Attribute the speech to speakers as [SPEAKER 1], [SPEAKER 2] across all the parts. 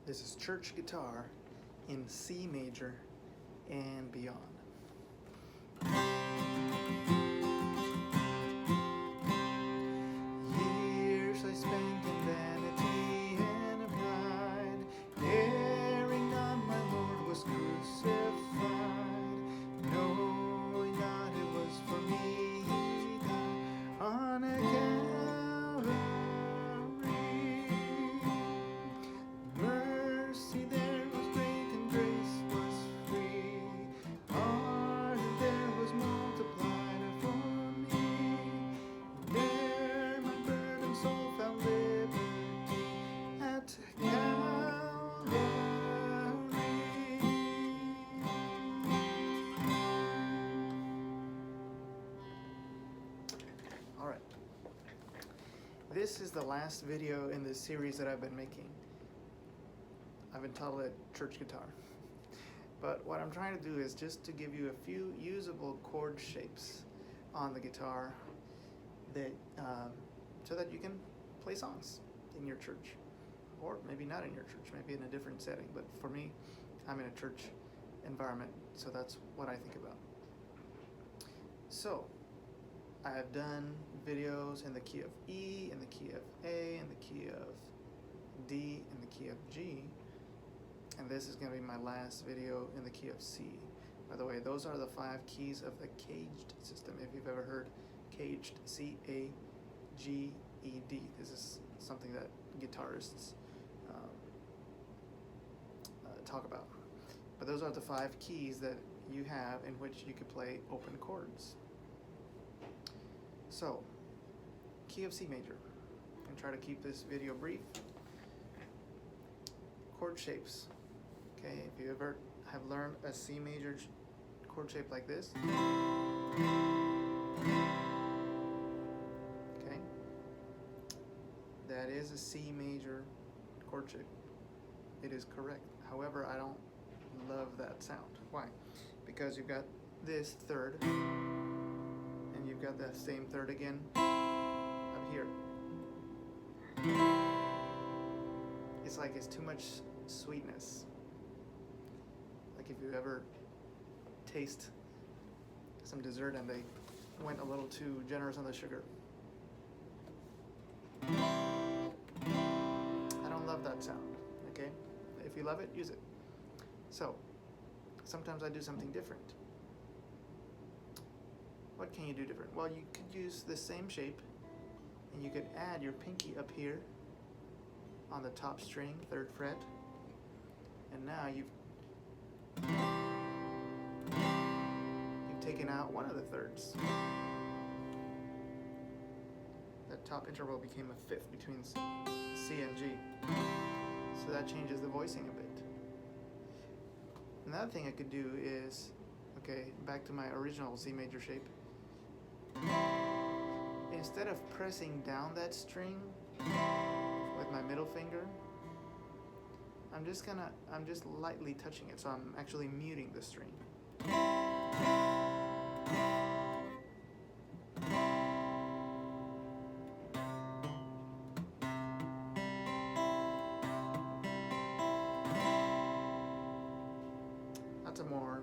[SPEAKER 1] This is church guitar in C major and beyond. Years I spent in vanity and pride, erring on my Lord was crucified, knowing that it was for me He died on a Calvary. Mercy there was great and grace was free, pardon there was multiplied for me, there my burdened soul found liberty at Calvary. All right. This is the last video in this series that I've been making. I've entitled it Church Guitar. But what I'm trying to do is just to give you a few usable chord shapes on the guitar that so that you can play songs in your church, or maybe not in your church, maybe in a different setting. But for me, I'm in a church environment, so that's what I think about. So I have done videos in the key of E, in the key of A, in the key of D, in the key of G, and this is going to be my last video in the key of C. By the way, those are the 5 keys of the caged system. If you've ever heard caged, C-A-G-E-D. This is something that guitarists talk about. But those are the 5 keys that you have in which you could play open chords. So, key of C major, and try to keep this video brief. Chord shapes. Okay, if you ever have learned a C major chord shape like this, okay, that is a C major chord shape. It is correct. However, I don't love that sound. Why? Because you've got this third, and you've got that same third again up here. It's like it's too much sweetness. Like if you ever taste some dessert and they went a little too generous on the sugar. I don't love that sound, okay? If you love it, use it. So, sometimes I do something different. What can you do different? Well, you could use the same shape and you could add your pinky up here on the top string, 3rd fret, and now you've taken out one of the thirds. That top interval became a 5th between C and G. So that changes the voicing a bit. Another thing I could do is, okay, back to my original C major shape. Instead of pressing down that string with my middle finger, I'm just lightly touching it, so I'm actually muting the string. That's a more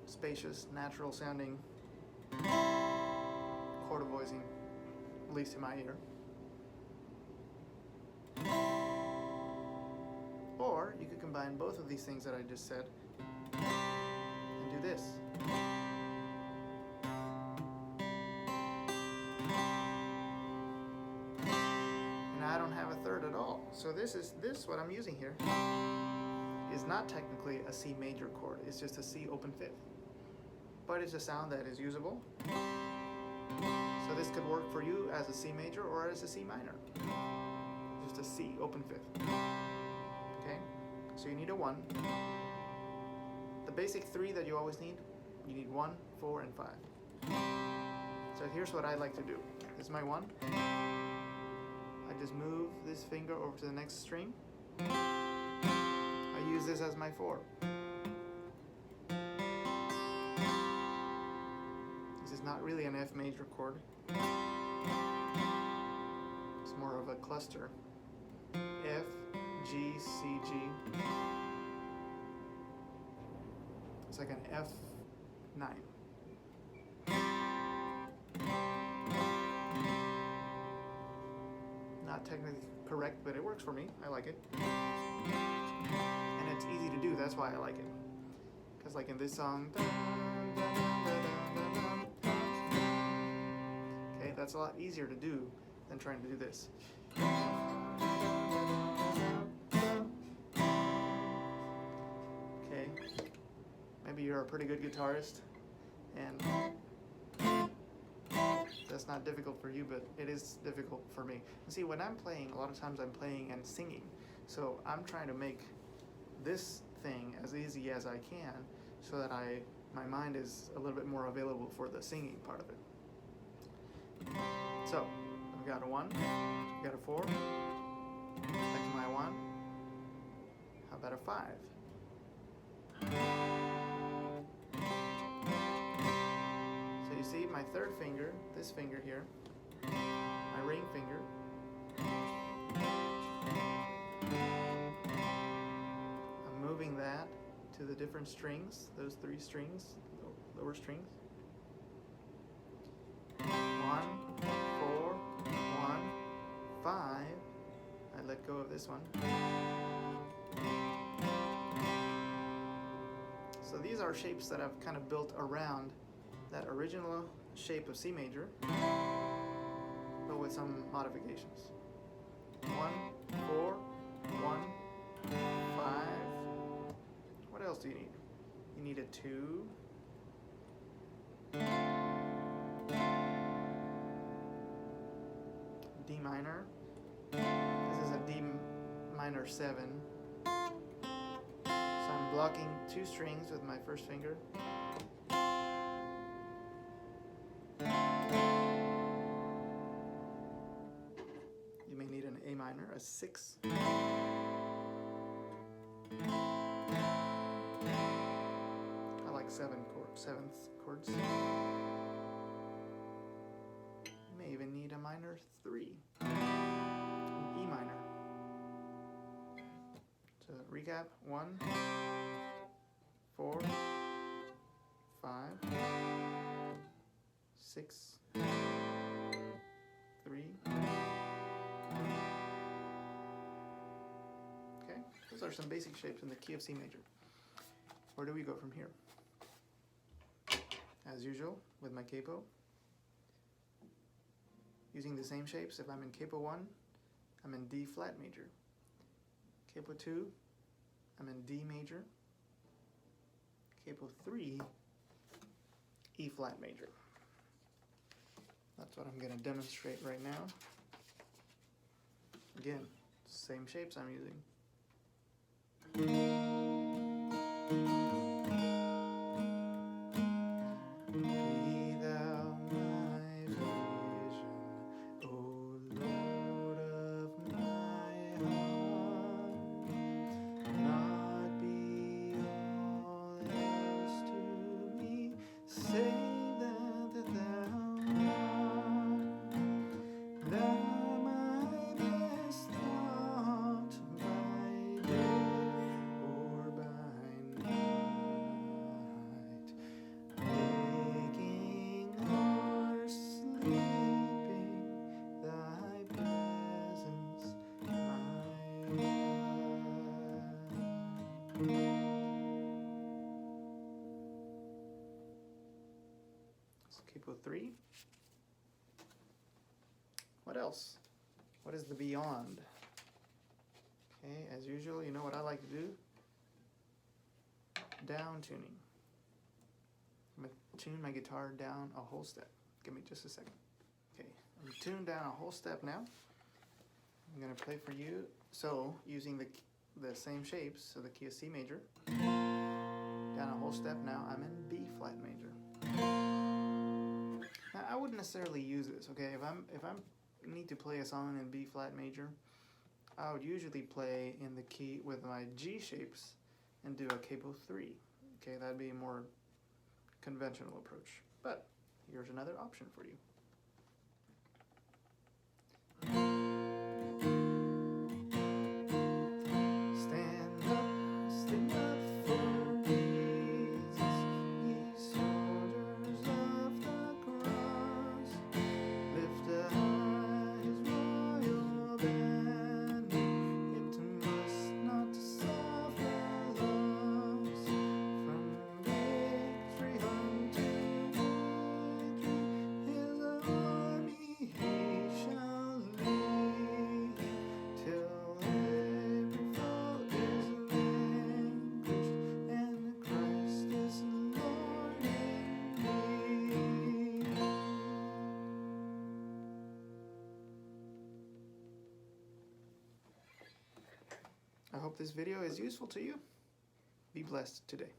[SPEAKER 1] spacious, natural sounding chord of voicing, at least in my ear. Or you could combine both of these things that I just said and do this. And I don't have a third at all. So this what I'm using here is not technically a C major chord. It's just a C open 5th. But it's a sound that is usable. So this could work for you as a C major or as a C minor. Just a C open 5th. Okay? So you need a 1. The basic 3 that you always need, you need 1, 4, and 5. So here's what I like to do. This is my 1. I just move this finger over to the next string. I use this as my 4. This is not really an F major chord. It's more of a cluster. F, G, C, G. It's like an F9. Not technically correct, but it works for me. I like it. And it's easy to do, that's why I like it. Because like in this song, okay, that's a lot easier to do than trying to do this. Okay, maybe you're a pretty good guitarist and that's not difficult for you, but it is difficult for me. And see, when I'm playing, a lot of times I'm playing and singing. So I'm trying to make this thing as easy as I can so that my mind is a little bit more available for the singing part of it. So I've got a 1, I've got a 4, back to my 1. How about a 5? So you see my third finger, this finger here, my ring finger, I'm moving that to the different strings, those 3 strings, lower strings. 1, 4, 1, 5. I let go of this one. So these are shapes that I've kind of built around that original shape of C major, but with some modifications. 1, 4, 1, 5. What else do you need? You need a 2. D minor. This is a D minor 7. So I'm blocking 2 strings with my first finger. You may need an A minor, a 6. I like 7th chords. You may even need a minor 3, an E minor. So recap: 1, 4, 5, 6, 3. Okay, those are some basic shapes in the key of C major. Where do we go from here? As usual, with my capo, using the same shapes. If I'm in capo 1, I'm in D flat major. Capo 2, I'm in D major. Capo 3, E flat major. That's what I'm going to demonstrate right now. Again, same shapes I'm using. Capo 3. What else? What is the beyond? Okay, as usual, you know what I like to do? Down tuning. I'm going to tune my guitar down a whole step. Give me just a second. Okay, I'm tuned down a whole step now. I'm going to play for you. So, using the same shapes, so the key of C major. Down a whole step now, I'm in B flat major. Now, I wouldn't necessarily use this, okay? If I'm need to play a song in B flat major, I would usually play in the key with my G shapes and do a capo 3. Okay, that'd be a more conventional approach. But here's another option for you. hope this video is useful to you. Be blessed today.